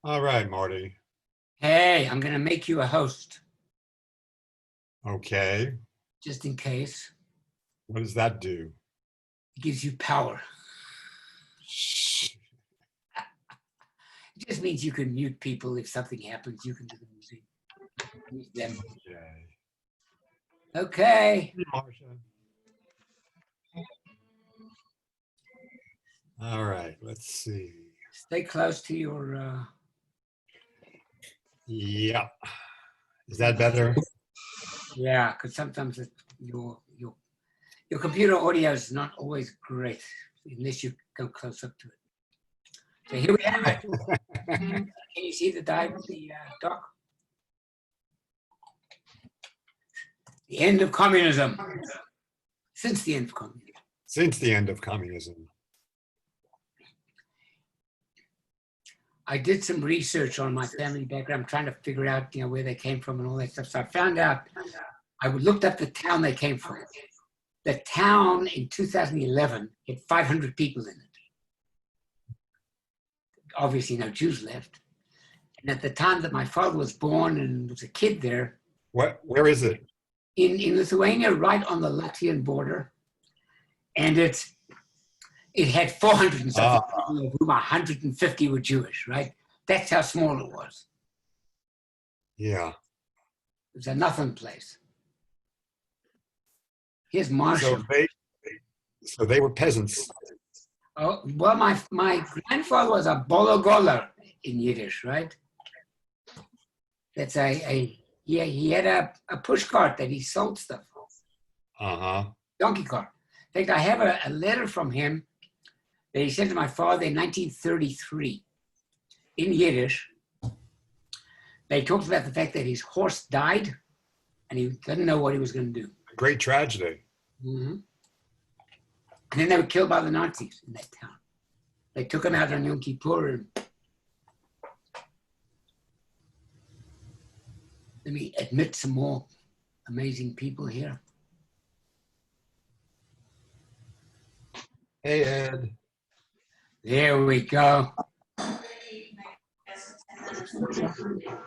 All right, Marty. Hey, I'm going to make you a host, Okay. just in case. What does that do? It gives you power. It just means you can mute people if something happens. You can do the music. Mute them. Okay. Hey, Marcia. All right, let's see. Stay close to your. Yeah. Is that better? Yeah, because sometimes your computer audio is not always great unless you go close up to it. So here we have it. Can you see the doc? The end of communism. Since the end of communism. Since the end of communism. I did some research on my family background, trying to figure out, where they came from and all that stuff. So I found out, I looked up the town they came from. The town in 2011 had 500 people in it. Obviously no Jews left. And at the time that my father was born and was a kid there. Where is it? In Lithuania, right on the Latvian border. And it had 400 and something people, of whom 150 were Jewish, right? That's how small it was. Yeah. It was a nothing place. Here's Marshall. So they were peasants. Oh, well, my grandfather was a bologoler in Yiddish, right? That's he had a push cart that he sold stuff. Donkey cart. In fact, I have a letter from him that he sent to my father in 1933 in Yiddish. They talked about the fact that his horse died and he didn't know what he was going to do. A great tragedy. Mm-hmm. And then they were killed by the Nazis in that town. They took him out on Yom Kippur. And let me admit some more amazing people here. Hey, Ed. There we go.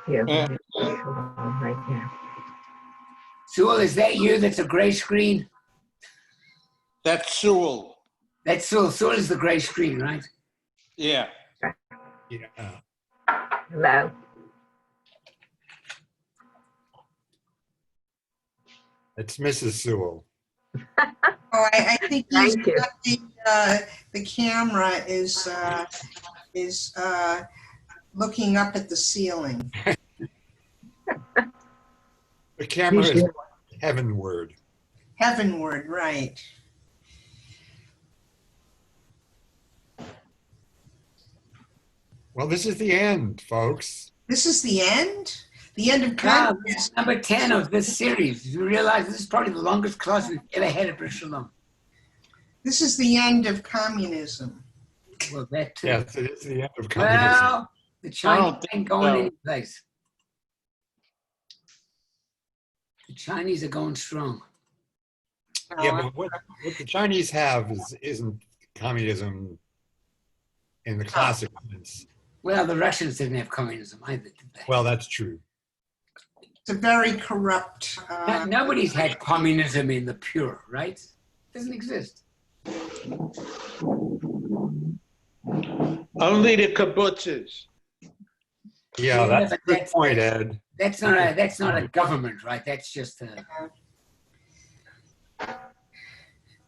Right here. Sewell, is that you? That's a gray screen? That's Sewell. That's Sewell. Sewell is the gray screen, right? Yeah. Yeah. Hello. It's Mrs. Sewell. Oh, I think he's Thank you. got the camera is looking up at the ceiling. The camera is heavenward. Heavenward, right. Well, this is the end, folks. This is the end? The end of Wow, communism. number 10 of this series. You realize this is probably the longest class we've ever had at Brit Shalom. This is the end of communism. Well, that too. Yes, it is the end of communism. Well, the Chinese ain't going so. any place. The Chinese are going strong. Yeah, but what the Chinese have isn't communism in the classic sense. Well, the Russians didn't have communism either, did they? Well, that's true. It's a very corrupt. Nobody's had communism in the pure, right? It doesn't exist. Only the kibbutzes. Yeah, Yeah, that's but a good that's- point, Ed. That's not a government, right? That's just a.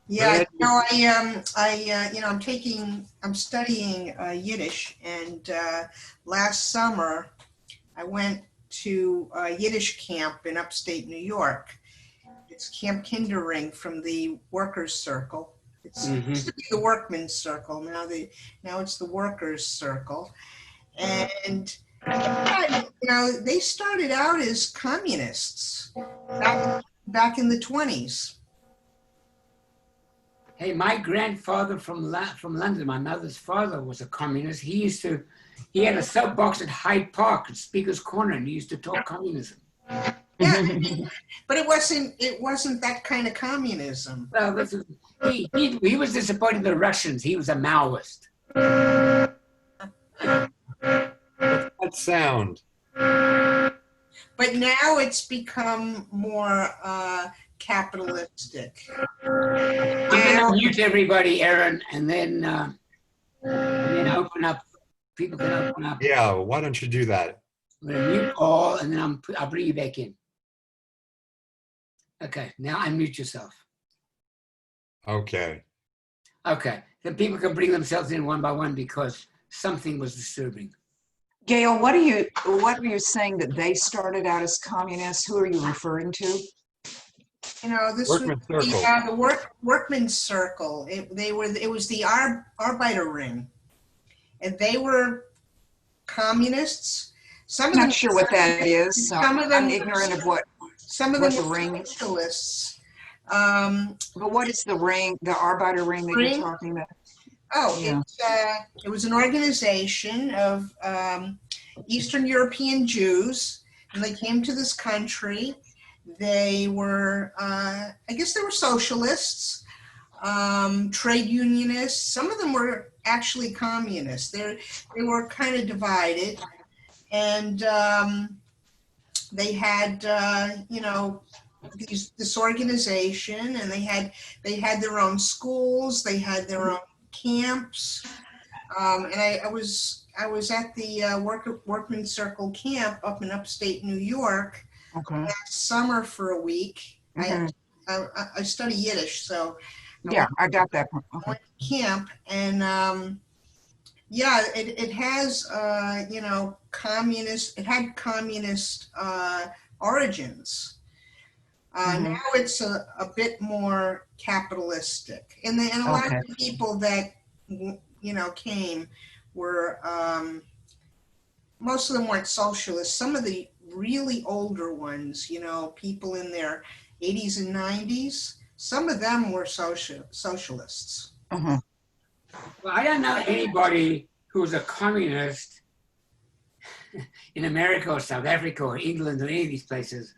Yeah, no, I'm studying Yiddish, and last summer I went to a Yiddish camp in upstate New York. It's Camp Kindering from the Workers' Circle. It's used to be the Workmen's Circle. Now it's the Workers' Circle, and they started out as communists back in the 1920s. Hey, my grandfather from London, my mother's father, was a communist. He had a soapbox at Hyde Park at Speaker's Corner, and he used to talk communism. Yeah, but it wasn't that kind of communism. Well, he was disappointed in the Russians. He was a Maoist. that sound? But now it's become more capitalistic. I'm going to mute everybody, Aaron, and then open up. People can open up. Yeah, why don't you do that? I'm going to mute all, and then I'll bring you back in. Okay, now unmute yourself. Okay. Okay, then people can bring themselves in one by one because something was disturbing. Gail, what are you saying that they started out as communists? Who are you referring to? You know, this Workman was Circle. the workman's circle. It was the Arbeiter Ring, and they were communists. Some I'm of them, not sure what that is. So Some of them I'm were- ignorant of what the the ring is. socialists. But what is the ring, the Arbeiter Ring that Ring? you're talking about? Oh, Yeah. it was an organization of Eastern European Jews, and they came to this country. They were, I guess they were socialists, trade unionists. Some of them were actually communists. They were kind of divided, and they had, this organization, and they had their own schools. They had their own camps, and I was at the Workman Circle camp up in upstate New York Okay. last summer for a week. Mhm. I study Yiddish, so Yeah, I got that one. I Okay. went to camp, and it has communist. It had communist origins. Mhm. Now it's a bit more capitalistic, and a lot Okay. of the people that came were most of them weren't socialists. Some of the really older ones, people in their 80s and 90s, some of them were socialists. Uh-huh. Well, I don't know anybody who was a communist in America or South Africa or England or any of these places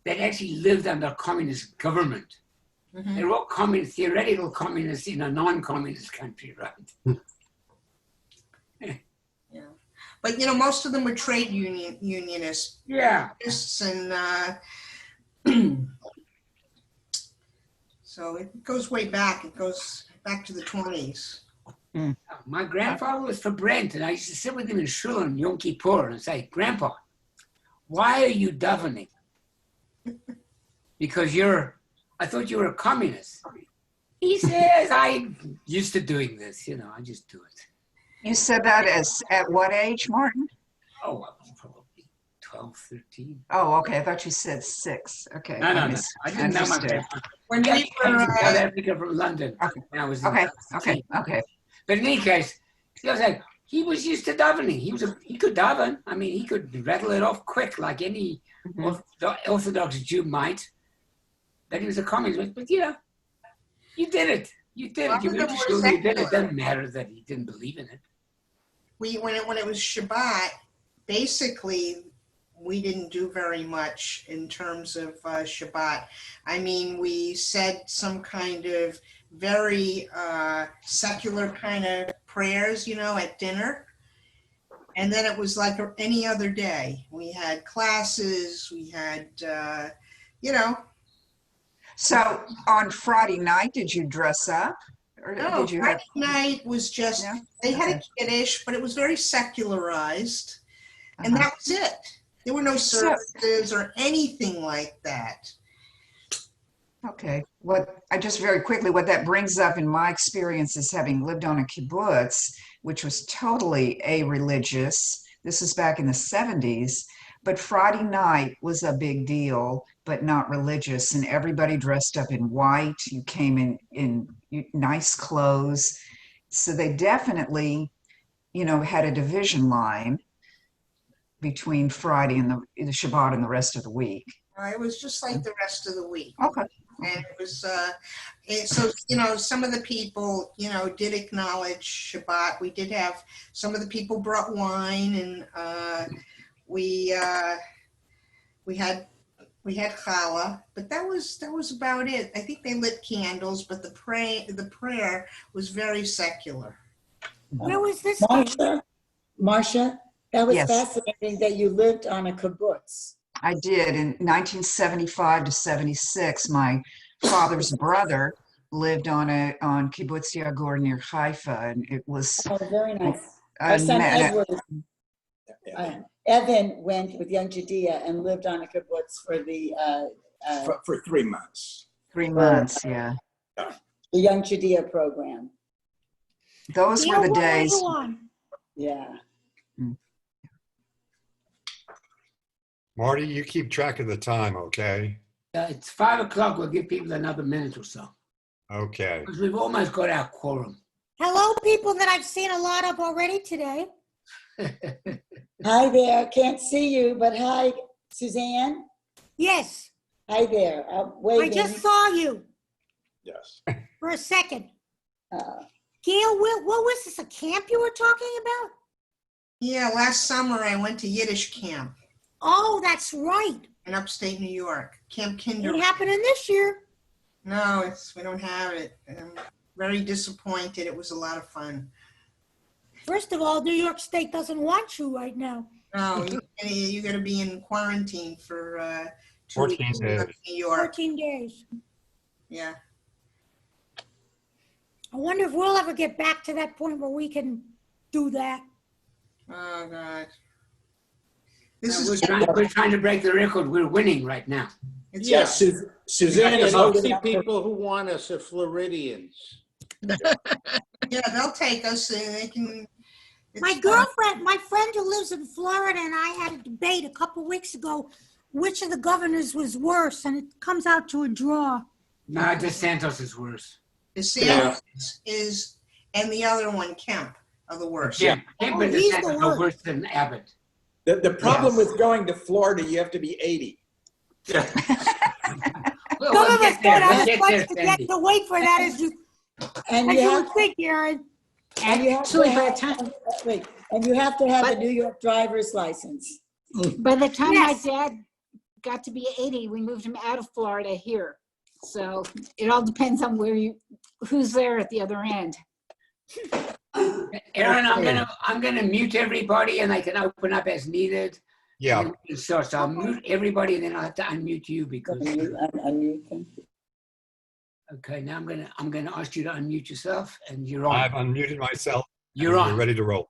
that actually lived under communist government. Mhm. They're all theoretical communists in a non-communist country, right? Yeah, but most of them were trade unionists, Yeah. and so it goes way back. It goes back to the 20s. My grandfather was for Brent, and I used to sit with him in shul on Yom Kippur and say, "Grandpa, why are you davening? Because I thought you were a communist." He says, "I'm used to doing this, I just do it." You said that at what age, Martin? Oh, I was probably 12, 13. Oh, okay. I thought you said 6. Okay. No. I didn't know my Understood. grandpa. When He we actually came were, to South Africa from London. Okay. When I was Okay. in Okay. 16. Okay. But in any case, he was used to davening. He could daven. I mean, he could rattle it off quick like any Mhm. Orthodox Jew might. That he was a communist. But you did it. You did it. You went to school. You did it. It doesn't matter that he didn't believe in it. when it was Shabbat, basically we didn't do very much in terms of Shabbat. I mean, we said some kind of very secular kind of prayers, at dinner. And then it was like any other day. We had classes, we had, So on Friday night, did you dress up? Or No, did you Friday night was just, Yeah? they had Okay. a Kiddush, but it was very secularized. And Uh-huh. that was it. There were no services or anything like that. Okay. What that brings up in my experience is having lived on a kibbutz, which was totally a-religious. This is back in the 70s. But Friday night was a big deal, but not religious. And everybody dressed up in white. You came in nice clothes. So they definitely, had a division line between Friday and the Shabbat and the rest of the week. It was just like the rest of the week. Okay. And it was, so, some of the people, did acknowledge Shabbat. We did have, some of the people brought wine, and we had challah, but that was about it. I think they lit candles, but the prayer was very secular. Where was this? Marcia, That was Yes. fascinating that you lived on a kibbutz. I did. In 1975 to 76, my father's brother lived on Kibbutz Yagur near Haifa, and it was Oh, very nice. a Our son ma- Edward, Evan went with Young Judea and lived on a kibbutz for the For 3 months. 3 months. Yeah, Young Judea program. those were the days. Yeah. Marty, you keep track of the time, okay? It's 5 o'clock. We'll give people another minute or so. Okay. Because we've almost got our quorum. Hello, people that I've seen a lot of already today. Hi there. Can't see you, but hi, Suzanne. Yes, Hi there. I Waving. just saw you Yes. for a second. Uh, Gail, what was this, a camp you were talking about? Yeah, last summer I went to Yiddish camp Oh, that's right. in upstate New York, Camp Ain't Kinder. happening this year. No, we don't have it. I'm very disappointed. It was a lot of fun. First of all, New York State doesn't want you right now. No, you're going to be in quarantine for 2 14 weeks in days. New York. 14 days. Yeah. I wonder if we'll ever get back to that point where we can do that. Oh God. No, This we're, is trying to break the record. We're winning right now. it's Yeah, Suzanne There's is mostly holding up. people who want us as Floridians. yeah, they'll take us and they can. it's My fun. girlfriend, my friend who lives in Florida, and I had a debate a couple weeks ago which of the governors was worse, and it comes out to a draw. No, DeSantis is worse. DeSantis is, and the other one, Kemp, are the worst. Kemp and Oh, he's the DeSantis are worst. worse than Abbott. The problem Yes. with going to Florida, you have to be 80. Well, Some we'll of us get there. don't We'll have get much there, to Sandy. get to wait for that as you and you have would think, Aaron. and you have Actually, to by have, the time, wait, and you have to have a But- New York driver's license. by the time Yes. my dad got to be 80, we moved him out of Florida here. So it all depends on who's there at the other end. Aaron, I'm gonna mute everybody and I can open up as needed. Yeah. So I'll mute everybody and then I'll have to unmute you because. Unmute them. Okay, now I'm gonna ask you to unmute yourself and you're on. I've unmuted myself. You're We're on. ready to roll.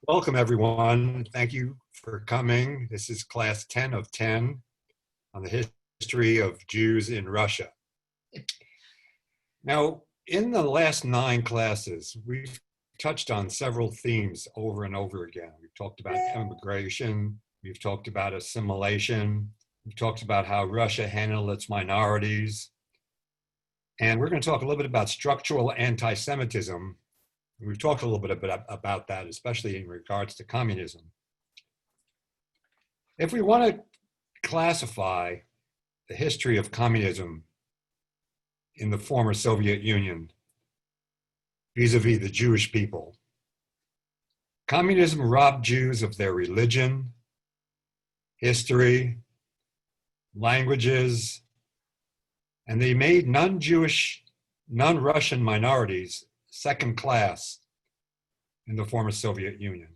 Welcome, everyone. Thank you for coming. This is class 10 of 10 on the history of Jews in Russia. Now, in the last 9 classes, we've touched on several themes over and over again. We've talked about immigration. We've talked about assimilation. We've talked about how Russia handled its minorities. And we're going to talk a little bit about structural anti-Semitism. We've talked a little bit about that, especially in regards to communism. If we want to classify the history of communism in the former Soviet Union vis-a-vis the Jewish people, communism robbed Jews of their religion, history, languages, and they made non-Jewish, non-Russian minorities second class in the former Soviet Union.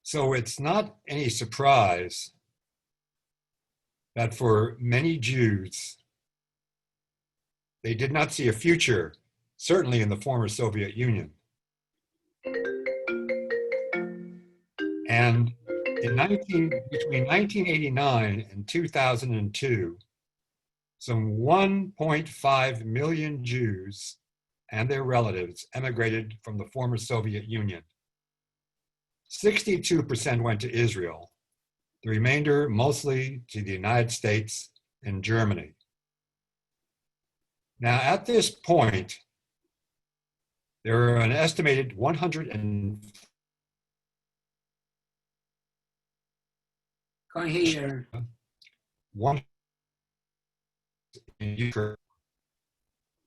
So it's not any surprise that for many Jews, they did not see a future, certainly in the former Soviet Union. And between 1989 and 2002, some 1.5 million Jews and their relatives emigrated from the former Soviet Union. 62% went to Israel, the remainder mostly to the United States and Germany. Now, at this point, there are an estimated 100 Can't hear one in Ukraine.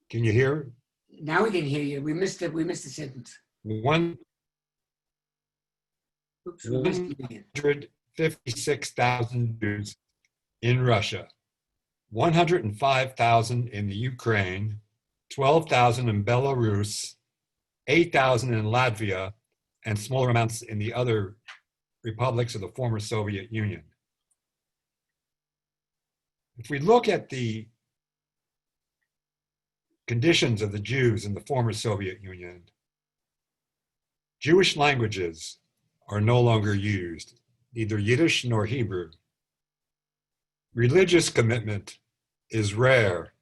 Can you hear? you. Now we can hear you. We missed it. We missed the sentence. One Oops, we missed it again. 156,000 Jews in Russia, 105,000 in the Ukraine, 12,000 in Belarus, 8,000 in Latvia, and smaller amounts in the other republics of the former Soviet Union. If we look at the conditions of the Jews in the former Soviet Union, Jewish languages are no longer used, neither Yiddish nor Hebrew. Religious commitment is rare.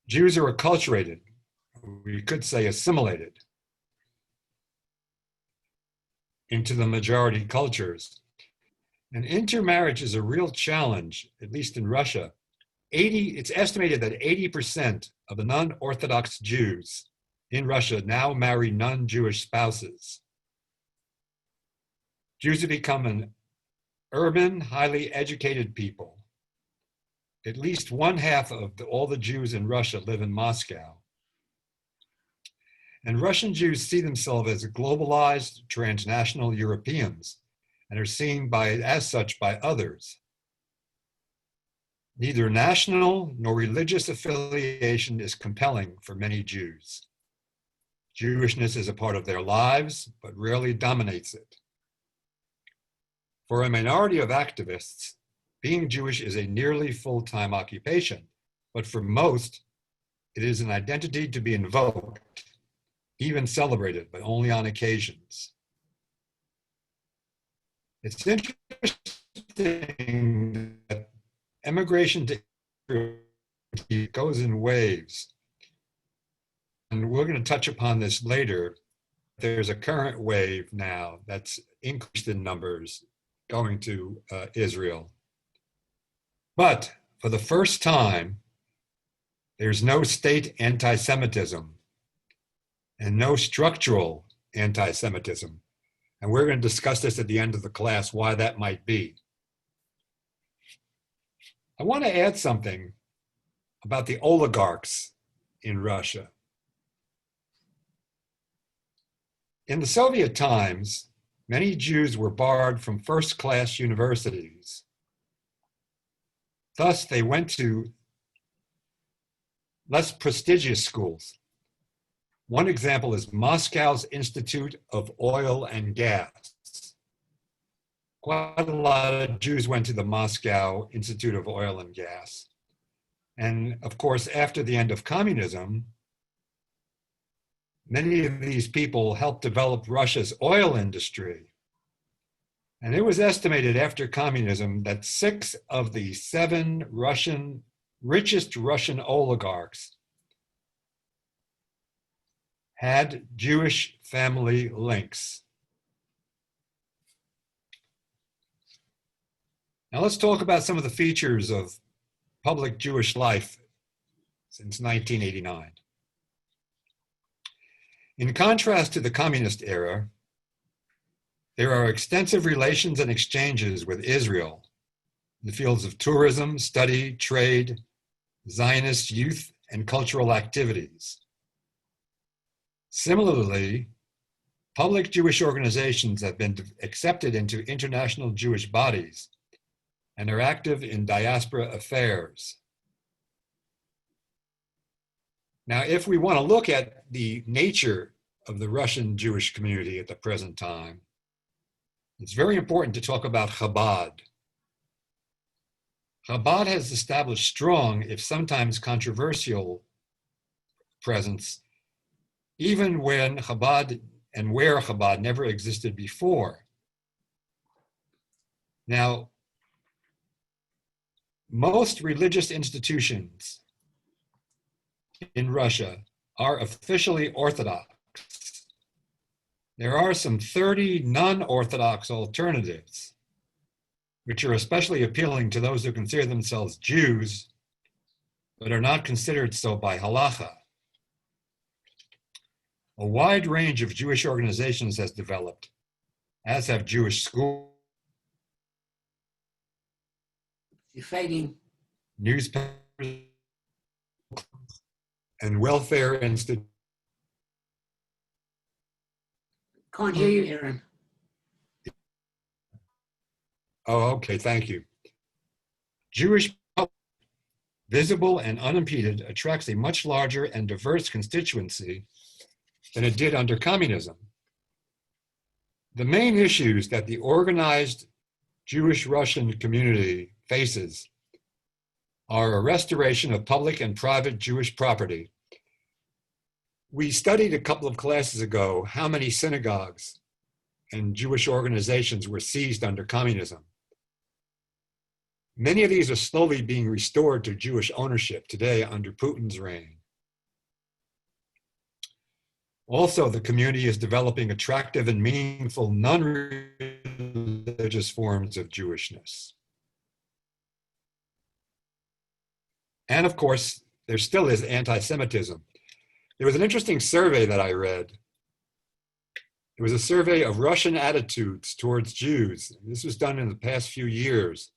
Jews are acculturated, we could say assimilated, into the majority cultures. And intermarriage is a real challenge, at least in Russia. It's estimated that 80% of the non-Orthodox Jews in Russia now marry non-Jewish spouses. Jews have become an urban, highly educated people. At least one half of all the Jews in Russia live in Moscow. And Russian Jews see themselves as globalized, transnational Europeans and are seen as such by others. Neither national nor religious affiliation is compelling for many Jews. Jewishness is a part of their lives, but rarely dominates it. For a minority of activists, being Jewish is a nearly full-time occupation, but for most, it is an identity to be invoked, even celebrated, but only on occasions. It's interesting that emigration to Israel goes in waves. And we're going to touch upon this later. There's a current wave now that's increased in numbers going to Israel. But for the first time, there's no state anti-Semitism and no structural anti-Semitism. And we're going to discuss this at the end of the class, why that might be. I want to add something about the oligarchs in Russia. In the Soviet times, many Jews were barred from first-class universities. Thus, they went to less prestigious schools. One example is Moscow's Institute of Oil and Gas. Quite a lot of Jews went to the Moscow Institute of Oil and Gas. And of course, after the end of communism, many of these people helped develop Russia's oil industry. And it was estimated after communism that 6 of the 7 richest Russian oligarchs had Jewish family links. Now let's talk about some of the features of public Jewish life since 1989. In contrast to the communist era, there are extensive relations and exchanges with Israel in the fields of tourism, study, trade, Zionist youth, and cultural activities. Similarly, public Jewish organizations have been accepted into international Jewish bodies and are active in diaspora affairs. Now, if we want to look at the nature of the Russian Jewish community at the present time, it's very important to talk about Chabad. Chabad has established strong, if sometimes controversial, presence, even when Chabad and where Chabad never existed before. Now, most religious institutions in Russia are officially Orthodox. There are some 30 non-Orthodox alternatives, which are especially appealing to those who consider themselves Jews, but are not considered so by halacha. A wide range of Jewish organizations has developed, as have Jewish schools, You're fading. newspapers, and welfare institutions. Can't hear you, Aaron. Oh, okay, thank you. Jewish public, visible and unimpeded, attracts a much larger and diverse constituency than it did under communism. The main issues that the organized Jewish Russian community faces are a restoration of public and private Jewish property. We studied a couple of classes ago how many synagogues and Jewish organizations were seized under communism. Many of these are slowly being restored to Jewish ownership today under Putin's reign. Also, the community is developing attractive and meaningful non-religious forms of Jewishness. And of course, there still is anti-Semitism. There was an interesting survey that I read. It was a survey of Russian attitudes towards Jews. This was done in the past few years.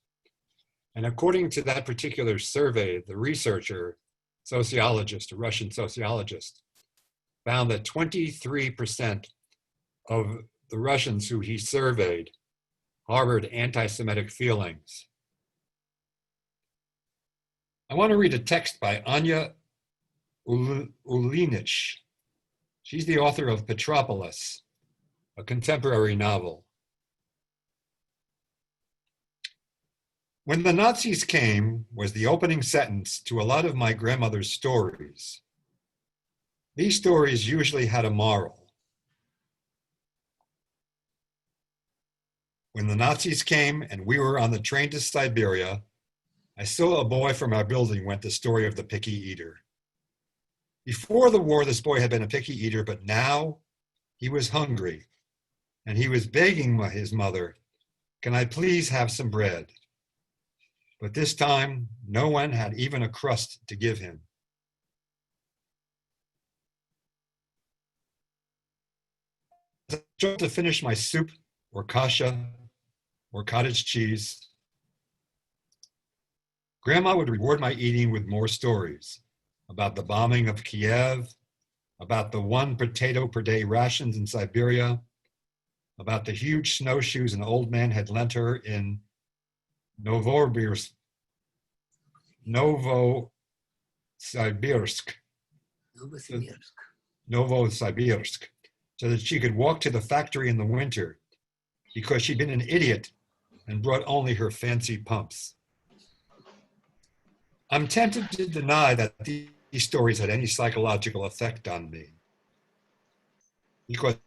And according to that particular survey, the researcher, sociologist, a Russian sociologist, found that 23% of the Russians who he surveyed harbored anti-Semitic feelings. I want to read a text by Anya Ulinich. She's the author of Petropolis, a contemporary novel. When the Nazis came was the opening sentence to a lot of my grandmother's stories. These stories usually had a moral. When the Nazis came and we were on the train to Siberia, I saw a boy from our building went the story of the picky eater. Before the war, this boy had been a picky eater, but now he was hungry and he was begging his mother, "Can I please have some bread?" But this time, no one had even a crust to give him. I tried to finish my soup or kasha or cottage cheese. Grandma would reward my eating with more stories about the bombing of Kiev, about the 1 potato per day rations in Siberia, about the huge snowshoes an old man had lent her in Novosibirsk, so that she could walk to the factory in the winter because she'd been an idiot and brought only her fancy pumps. I'm tempted to deny that these stories had any psychological effect on me, because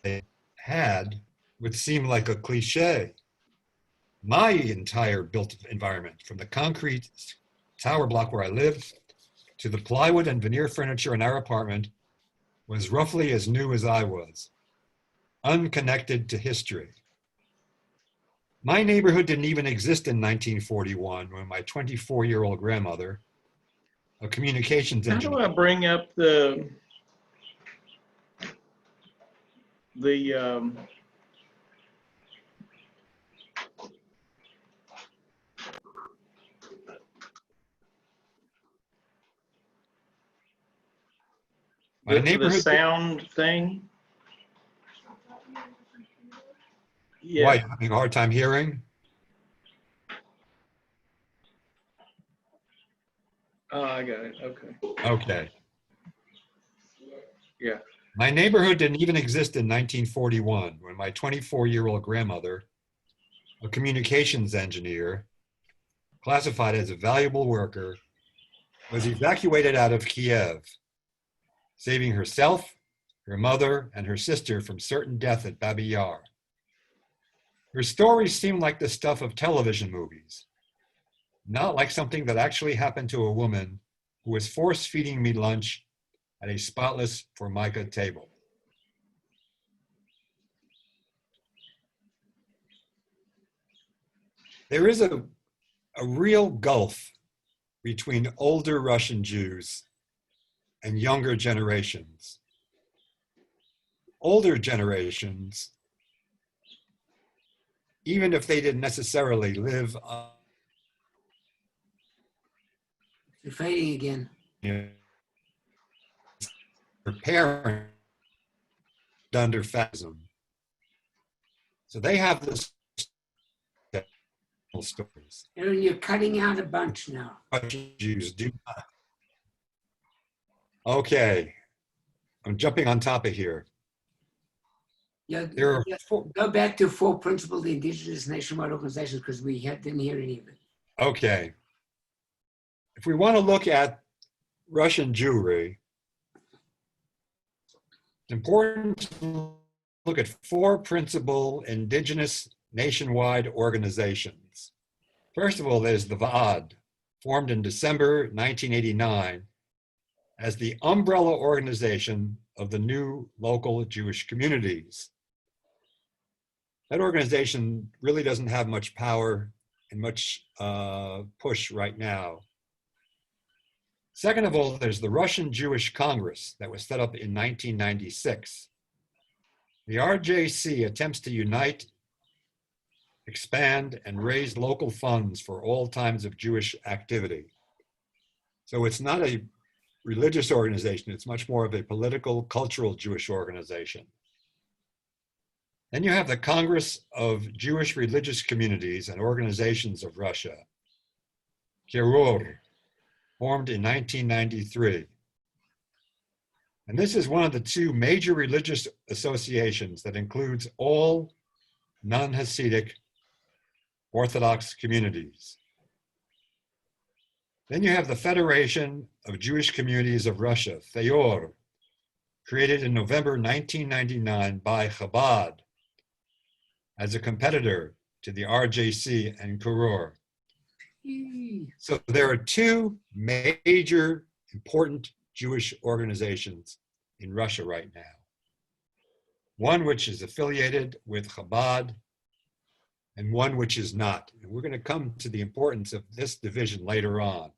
they had would seem like a cliche. My entire built environment, from the concrete tower block where I lived to the plywood and veneer furniture in our apartment, was roughly as new as I was, unconnected to history. My neighborhood didn't even exist in 1941 when my 24-year-old grandmother, a communications How engineer. do I bring up the the sound thing? Yeah. Why, you having a hard time hearing? Oh, I got it. Okay. Okay. Yeah. My neighborhood didn't even exist in 1941 when my 24-year-old grandmother, a communications engineer, classified as a valuable worker, was evacuated out of Kiev, saving herself, her mother, and her sister from certain death at Babi Yar. Her stories seemed like the stuff of television movies, not like something that actually happened to a woman who was force-feeding me lunch at a spotless Formica table. There is a real gulf between older Russian Jews and younger generations. Older generations, even if they didn't necessarily live You're fading again. Their parents under fascism. So they have this stories. Aaron, you're cutting out a bunch now. Jews do not. Okay. I'm jumping on top of here. Yeah, There are yeah, four, go back to four principal indigenous nationwide organizations because we didn't hear any of it. okay. If we want to look at Russian Jewry, it's important to look at four principal indigenous nationwide organizations. First of all, there's the Vaad, formed in December 1989 as the umbrella organization of the new local Jewish communities. That organization really doesn't have much power and much push right now. Second of all, there's the Russian Jewish Congress that was set up in 1996. The RJC attempts to unite, expand, and raise local funds for all kinds of Jewish activity. So it's not a religious organization, it's much more of a political, cultural Jewish organization. Then you have the Congress of Jewish Religious Communities and Organizations of Russia, Kirur, formed in 1993. And this is one of the two major religious associations that includes all non-Hasidic Orthodox communities. Then you have the Federation of Jewish Communities of Russia, FEOR, created in November 1999 by Chabad as a competitor to the RJC and Kirur. So there are two major important Jewish organizations in Russia right now. One which is affiliated with Chabad and one which is not. And we're going to come to the importance of this division later on.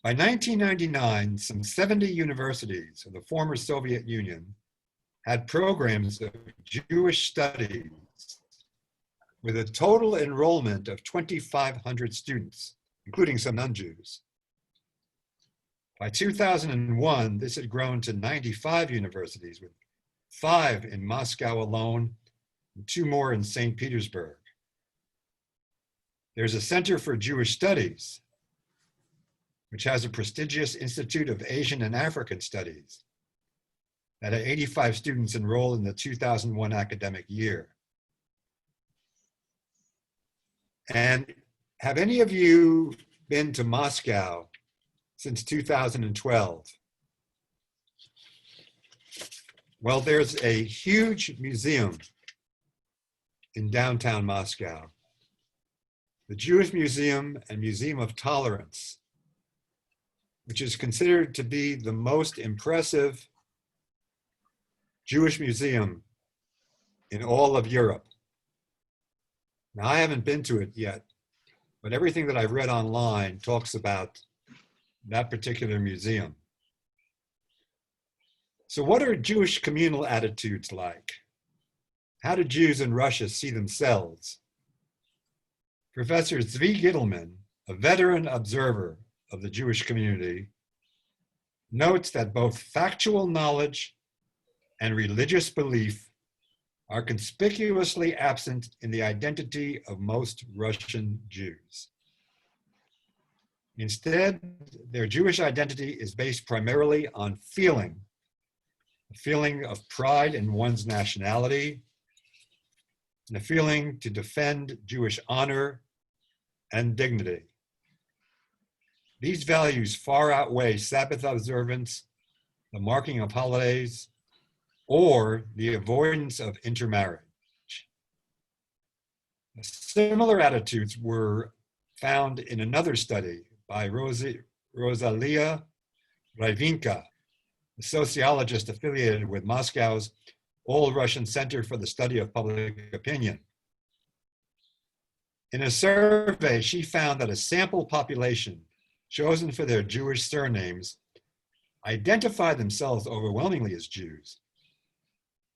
By 1999, some 70 universities of the former Soviet Union had programs of Jewish studies with a total enrollment of 2,500 students, including some non-Jews. By 2001, this had grown to 95 universities, with 5 in Moscow alone and 2 more in St. Petersburg. There's a Center for Jewish Studies, which has a prestigious Institute of Asian and African Studies that had 85 students enrolled in the 2001 academic year. And have any of you been to Moscow since 2012? Well, there's a huge museum in downtown Moscow, the Jewish Museum and Museum of Tolerance, which is considered to be the most impressive Jewish museum in all of Europe. Now, I haven't been to it yet, but everything that I've read online talks about that particular museum. So what are Jewish communal attitudes like? How do Jews in Russia see themselves? Professor Zvi Gittleman, a veteran observer of the Jewish community, notes that both factual knowledge and religious belief are conspicuously absent in the identity of most Russian Jews. Instead, their Jewish identity is based primarily on feeling, a feeling of pride in one's nationality, and a feeling to defend Jewish honor and dignity. These values far outweigh Sabbath observance, the marking of holidays, or the avoidance of intermarriage. Similar attitudes were found in another study by Rosalia Ryvinka, a sociologist affiliated with Moscow's All-Russian Center for the Study of Public Opinion. In a survey, she found that a sample population chosen for their Jewish surnames identified themselves overwhelmingly as Jews,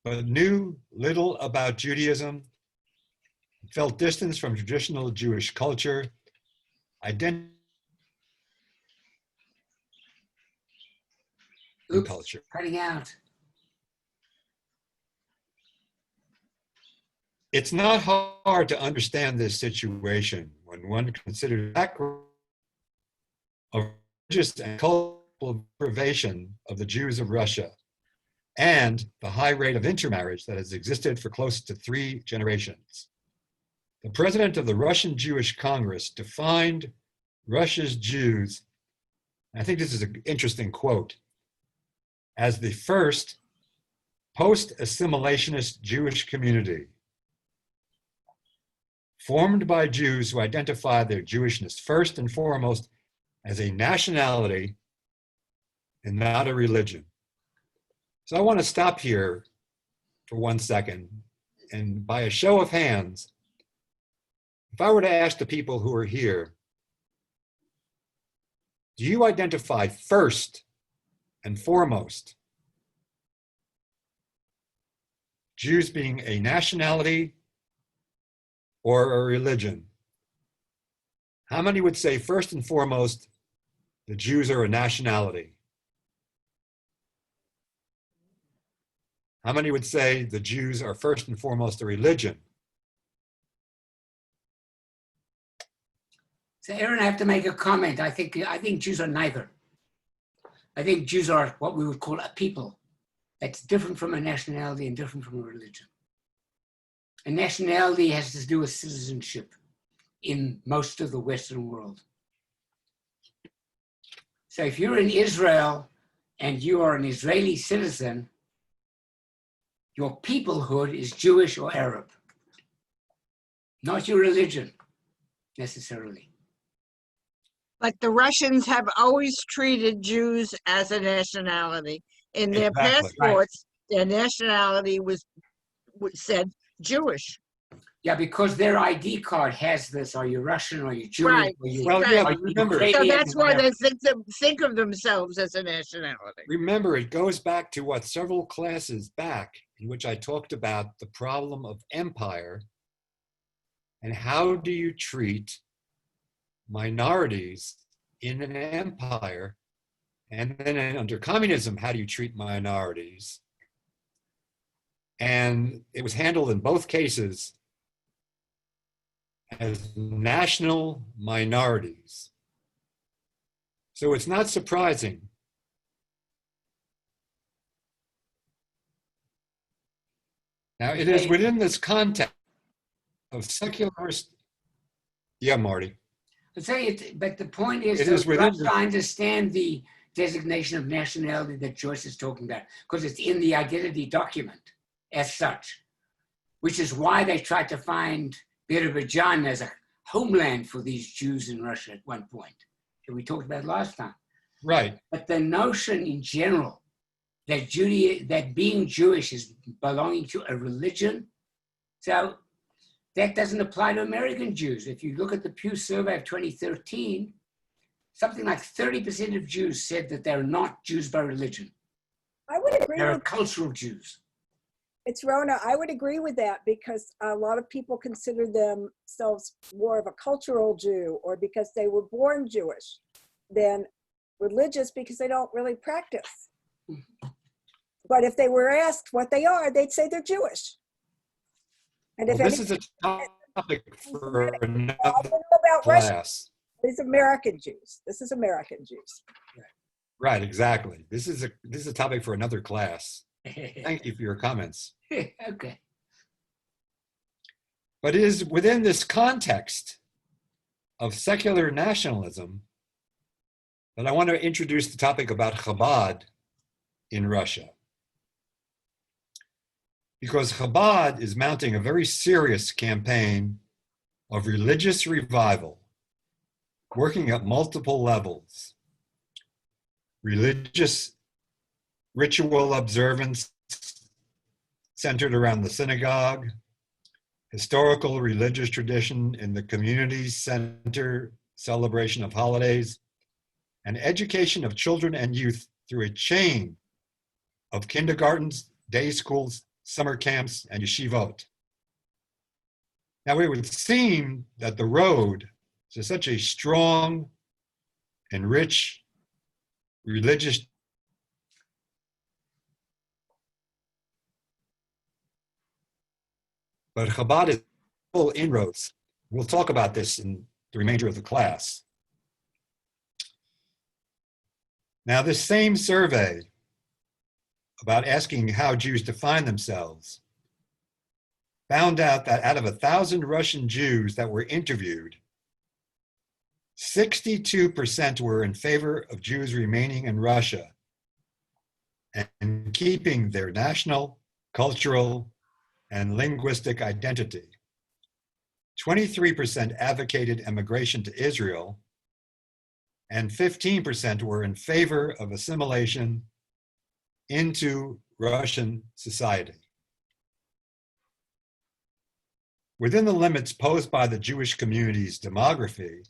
but knew little about Judaism, felt distance from traditional Jewish culture, identity Oops, culture. cutting out. It's not hard to understand this situation when one considers the background of religious and cultural deprivation of the Jews of Russia and the high rate of intermarriage that has existed for close to 3 generations. The president of the Russian Jewish Congress defined Russia's Jews, and I think this is an interesting quote, as the first post-assimilationist Jewish community, formed by Jews who identify their Jewishness first and foremost as a nationality and not a religion. So I want to stop here for 1 second, and by a show of hands, if I were to ask the people who are here, do you identify first and foremost Jews being a nationality or a religion? How many would say first and foremost the Jews are a nationality? How many would say the Jews are first and foremost a religion? So Aaron, I have to make a comment. I think Jews are neither. I think Jews are what we would call a people. That's different from a nationality and different from a religion. A nationality has to do with citizenship in most of the Western world. So if you're in Israel and you are an Israeli citizen, your peoplehood is Jewish or Arab, not your religion necessarily. But the Russians have always treated Jews as a nationality. In their Exactly, passports, their nationality was said Jewish. Yeah, because their ID card has this: are you Russian? Are you Jewish? Right. Are you, Well, Right. yeah, are but you remember, So Ukrainian? that's why Whatever. they think of themselves as a nationality. remember, it goes back to what several classes back in which I talked about the problem of empire and how do you treat minorities in an empire, and then under communism, how do you treat minorities? And it was handled in both cases as national minorities. So it's not surprising now, it is within this context of secularist. Yeah, Marty. I'll tell you, but the point is, It is that within Russia the- understand the designation of nationality that Joyce is talking about, because it's in the identity document as such, which is why they tried to find Azerbaijan as a homeland for these Jews in Russia at one point, that we talked about last time. Right. But the notion in general that that being Jewish is belonging to a religion, so that doesn't apply to American Jews. If you look at the Pew survey of 2013, something like 30% of Jews said that they're not Jews by religion. I would agree They're with cultural Jews. it's Rona. I would agree with that because a lot of people consider themselves more of a cultural Jew or because they were born Jewish than religious because they don't really practice. But if they were asked what they are, they'd say they're Jewish. And if Well, this is a topic for another I don't know about Russian, class. these American Jews. This is American Jews. Right, exactly. This is a topic for another class. Thank you for your comments. Okay. But it is within this context of secular nationalism that I want to introduce the topic about Chabad in Russia. Because Chabad is mounting a very serious campaign of religious revival, working at multiple levels. Religious ritual observance centered around the synagogue, historical religious tradition in the community center celebration of holidays, and education of children and youth through a chain of kindergartens, day schools, summer camps, and yeshivot. Now, it would seem that the road to such a strong and rich religious but Chabad is full inroads. We'll talk about this in the remainder of the class. Now, this same survey about asking how Jews define themselves found out that out of 1,000 Russian Jews that were interviewed, 62% were in favor of Jews remaining in Russia and keeping their national, cultural, and linguistic identity. 23% advocated emigration to Israel, and 15% were in favor of assimilation into Russian society. Within the limits posed by the Jewish community's demography,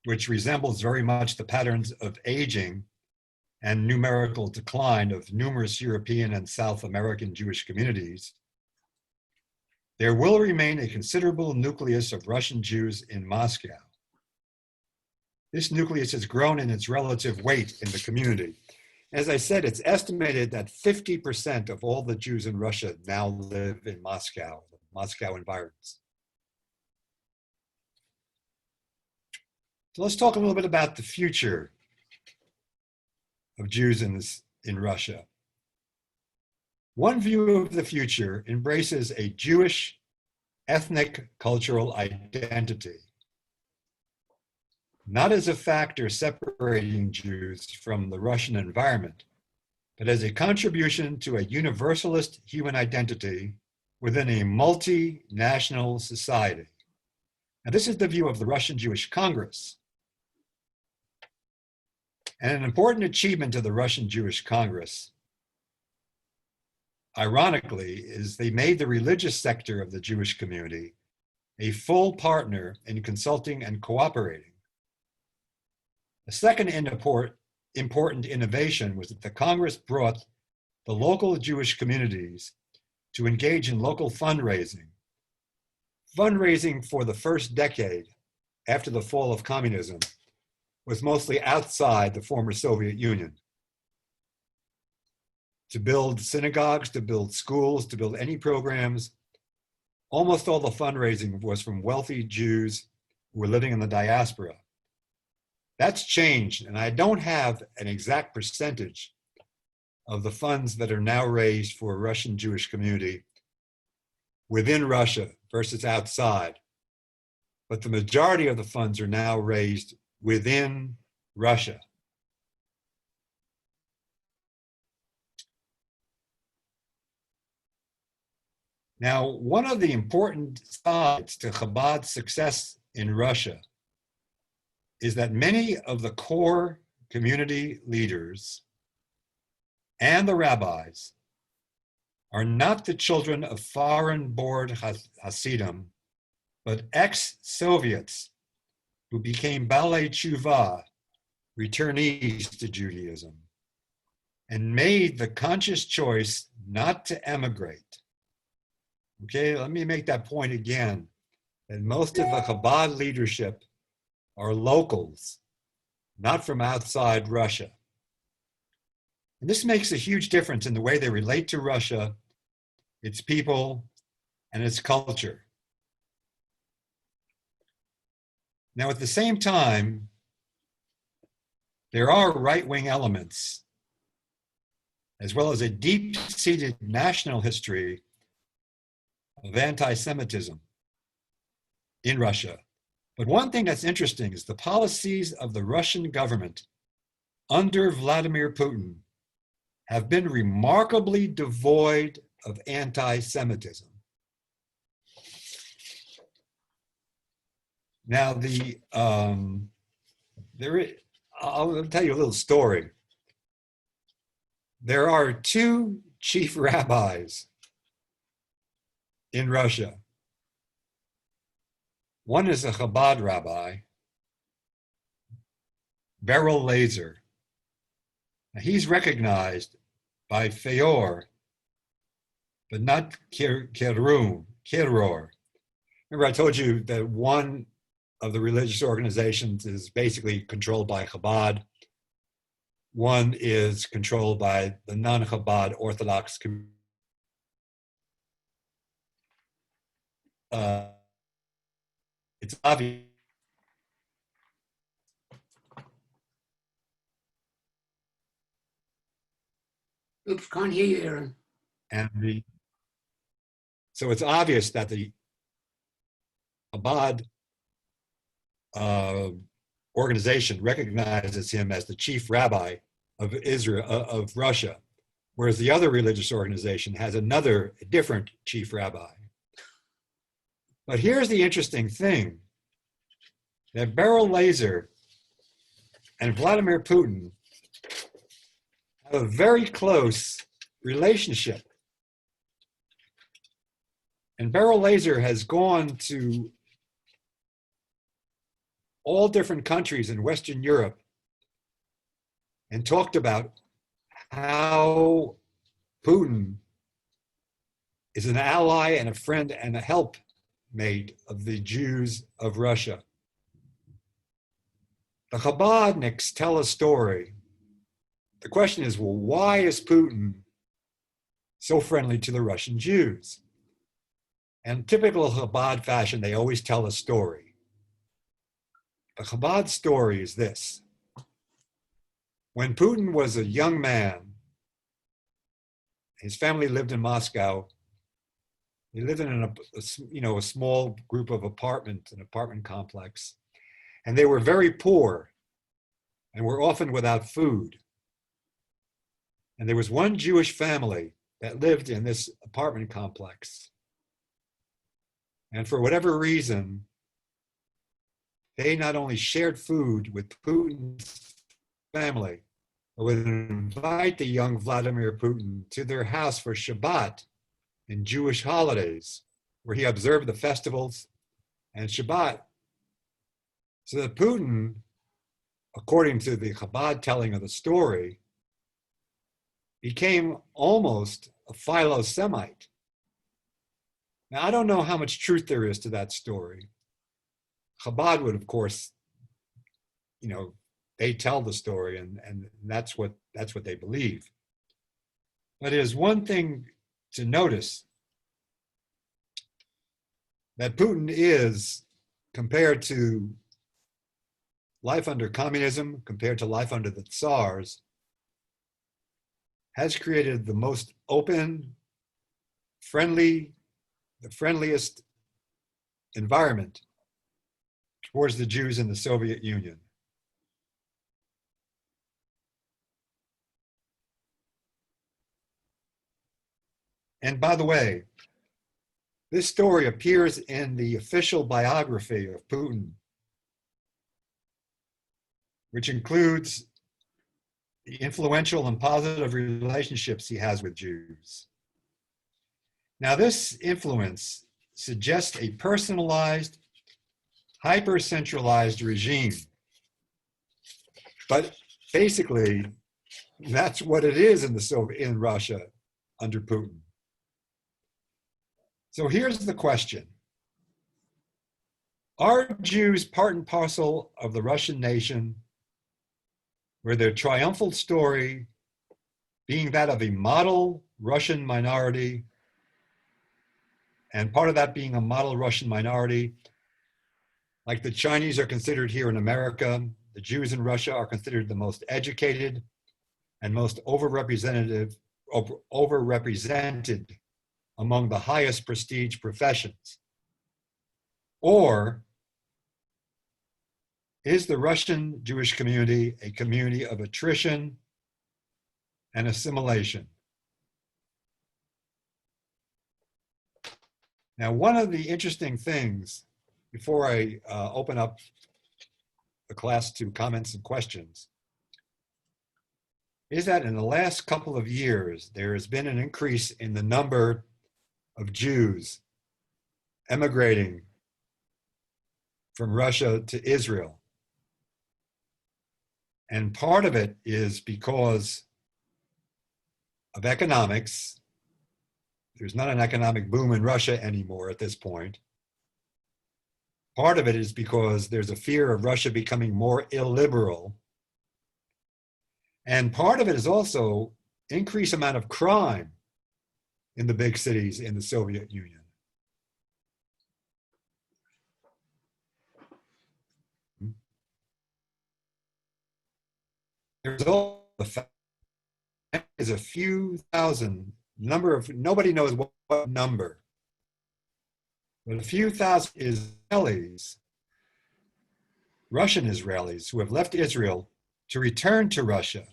which resembles very much the patterns of aging and numerical decline of numerous European and South American Jewish communities, there will remain a considerable nucleus of Russian Jews in Moscow. This nucleus has grown in its relative weight in the community. As I said, it's estimated that 50% of all the Jews in Russia now live in Moscow, the Moscow environs. So let's talk a little bit about the future of Jews in Russia. One view of the future embraces a Jewish ethnic cultural identity, not as a factor separating Jews from the Russian environment, but as a contribution to a universalist human identity within a multinational society. Now, this is the view of the Russian Jewish Congress. And an important achievement of the Russian Jewish Congress, ironically, is they made the religious sector of the Jewish community a full partner in consulting and cooperating. A second important innovation was that the Congress brought the local Jewish communities to engage in local fundraising. Fundraising for the first decade after the fall of communism was mostly outside the former Soviet Union. To build synagogues, to build schools, to build any programs, almost all the fundraising was from wealthy Jews who were living in the diaspora. That's changed, and I don't have an exact percentage of the funds that are now raised for a Russian Jewish community within Russia versus outside. But the majority of the funds are now raised within Russia. Now, one of the important sides to Chabad's success in Russia is that many of the core community leaders and the rabbis are not the children of foreign-born Hasidim, but ex-Soviets who became Balei Tshuva, returnees to Judaism, and made the conscious choice not to emigrate. Okay, let me make that point again, that most of the Chabad leadership are locals, not from outside Russia. And this makes a huge difference in the way they relate to Russia, its people, and its culture. Now, at the same time, there are right-wing elements, as well as a deep-seated national history of anti-Semitism in Russia. But one thing that's interesting is the policies of the Russian government under Vladimir Putin have been remarkably devoid of anti-Semitism. Now, I'll tell you a little story. There are two chief rabbis in Russia. One is a Chabad rabbi, Beryl Lazer. Now, he's recognized by Feor, but not Kiror. Remember, I told you that one of the religious organizations is basically controlled by Chabad. One is controlled by the non-Chabad Orthodox community. It's obvious Oops, can't hear you, Aaron. And so it's obvious that the Chabad organization recognizes him as the chief rabbi of Israel, of Russia, whereas the other religious organization has another different chief rabbi. But here's the interesting thing, that Beryl Laser and Vladimir Putin have a very close relationship. And Beryl Laser has gone to all different countries in Western Europe and talked about how Putin is an ally and a friend and a helpmate of the Jews of Russia. The Chabadniks tell a story. The question is, well, why is Putin so friendly to the Russian Jews? And typical Chabad fashion, they always tell a story. The Chabad story is this. When Putin was a young man, his family lived in Moscow. He lived in a small group of an apartment complex, and they were very poor and were often without food. And there was one Jewish family that lived in this apartment complex. And for whatever reason, they not only shared food with Putin's family, but would invite the young Vladimir Putin to their house for Shabbat and Jewish holidays, where he observed the festivals and Shabbat. So that Putin, according to the Chabad telling of the story, became almost a Philo-Semite. Now, I don't know how much truth there is to that story. Chabad would, of course, they tell the story, and that's what they believe. But it is one thing to notice that Putin is, compared to life under communism, compared to life under the Tsars, has created the most open, friendly, the friendliest environment towards the Jews in the Soviet Union. And by the way, this story appears in the official biography of Putin, which includes the influential and positive relationships he has with Jews. Now, this influence suggests a personalized, hyper-centralized regime. But basically, that's what it is in Russia under Putin. So here's the question. Are Jews part and parcel of the Russian nation, where their triumphal story being that of a model Russian minority, and part of that being a model Russian minority, like the Chinese are considered here in America, the Jews in Russia are considered the most educated and most overrepresented among the highest prestige professions? Or is the Russian Jewish community a community of attrition and assimilation? Now, one of the interesting things, before I open up the class to comments and questions, is that in the last couple of years, there has been an increase in the number of Jews emigrating from Russia to Israel. And part of it is because of economics. There's not an economic boom in Russia anymore at this point. Part of it is because there's a fear of Russia becoming more illiberal. And part of it is also increased amount of crime in the big cities in the Soviet Union. There's also the fact is a few thousand, nobody knows what number, but a few thousand Israelis, Russian Israelis, who have left Israel to return to Russia.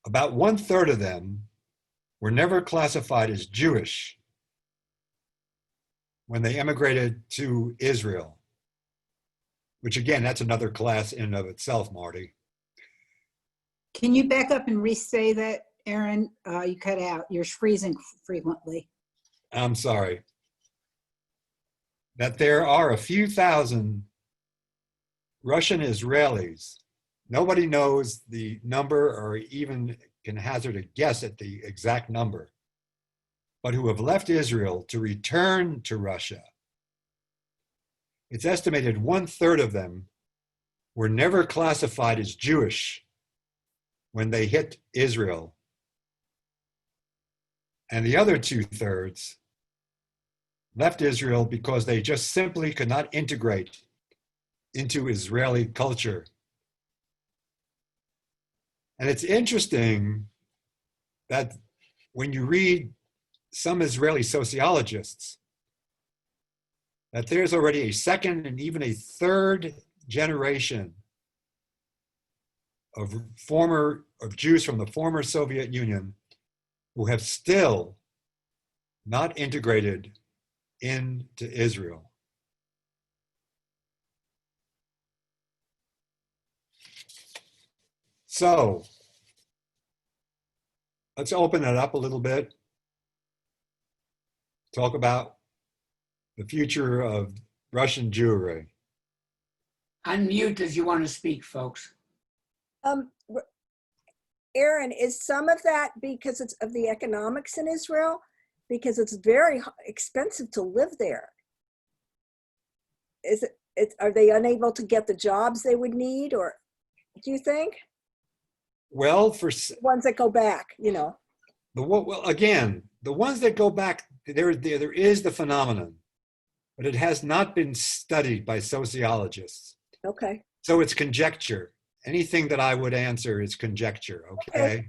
About 1/3 of them were never classified as Jewish when they emigrated to Israel, which again, that's another class in and of itself, Marty. Can you back up and re-say that, Aaron? You cut out. You're freezing frequently. I'm sorry. That there are a few thousand Russian Israelis. Nobody knows the number or even can hazard a guess at the exact number, but who have left Israel to return to Russia. It's estimated 1/3 of them were never classified as Jewish when they hit Israel. And the other 2/3 left Israel because they just simply could not integrate into Israeli culture. And it's interesting that when you read some Israeli sociologists, that there's already a second and even a third generation of Jews from the former Soviet Union who have still not integrated into Israel. So let's open it up a little bit. Talk about the future of Russian Jewry. Unmute if you want to speak, folks. Aaron, is some of that because it's of the economics in Israel? Because it's very expensive to live there. Are they unable to get the jobs they would need, or do you think? Well, for ones that go back, you know. Well, again, the ones that go back, there is the phenomenon, but it has not been studied by sociologists. Okay. So it's conjecture. Anything that I would answer is conjecture, okay?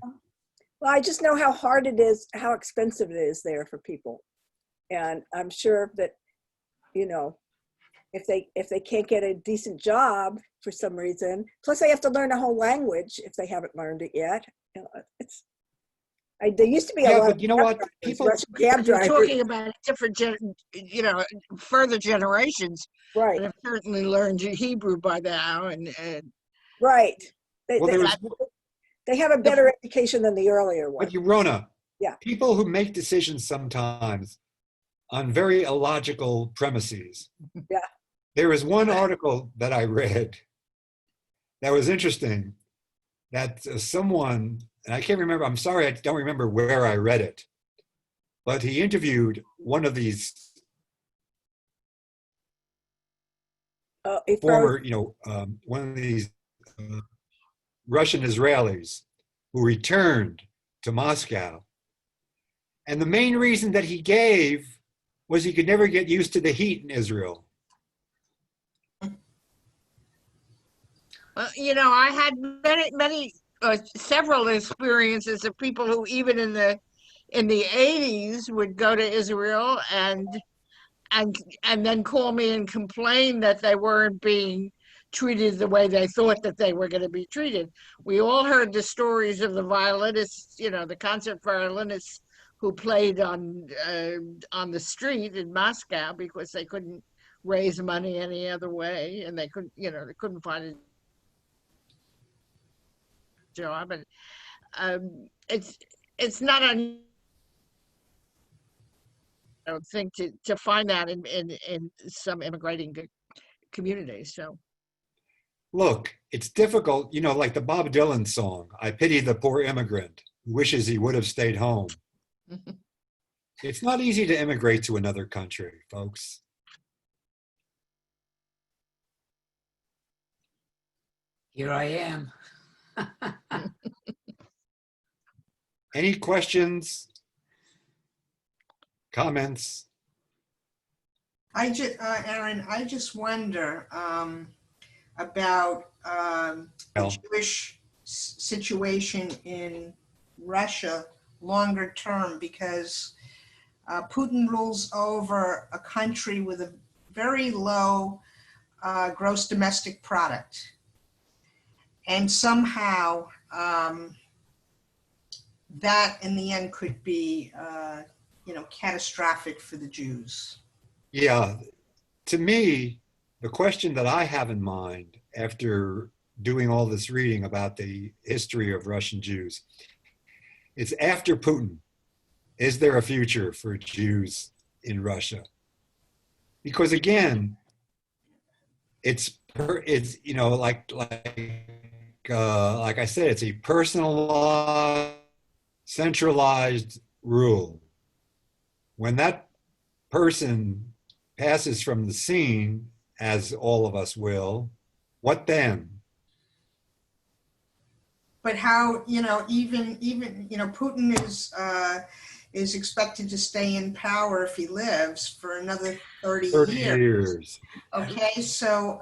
Well, I just know how hard it is, how expensive it is there for people. And I'm sure that, you know, if they can't get a decent job for some reason, plus they have to learn a whole language if they haven't learned it yet. You know, there used to be a lot but you know what? People cab You're drivers. talking about different, further generations Right. that have certainly learned Hebrew by now, and Right. Well, They have a better education than the earlier one. But Rona, Yeah. people who make decisions sometimes on very illogical premises. Yeah. There was one article that I read that was interesting, that someone, and I can't remember, I'm sorry, I don't remember where I read it, but he interviewed one of these former, one of these Russian Israelis who returned to Moscow. And the main reason that he gave was he could never get used to the heat in Israel. Well, I had several experiences of people who even in the 80s would go to Israel and then call me and complain that they weren't being treated the way they thought that they were going to be treated. We all heard the stories of the violinists, the concert violinists who played on the street in Moscow because they couldn't raise money any other way, and they couldn't find a job. And it's not I don't think to find that in some immigrating communities. So. Look, it's difficult, like the Bob Dylan song, I pity the poor immigrant who wishes he would have stayed home. It's not easy to immigrate to another country, folks. Here I am. Any questions? Comments? Aaron, I just wonder about the Jewish situation in Russia longer term, because Putin rules over a country with a very low gross domestic product. And somehow that in the end could be, catastrophic for the Jews. Yeah, to me, the question that I have in mind after doing all this reading about the history of Russian Jews is, after Putin, is there a future for Jews in Russia? Because again, it's like I said, it's a personalized, centralized rule. When that person passes from the scene, as all of us will, what then? But how, even Putin is expected to stay in power if he lives for another 30 years. Okay, so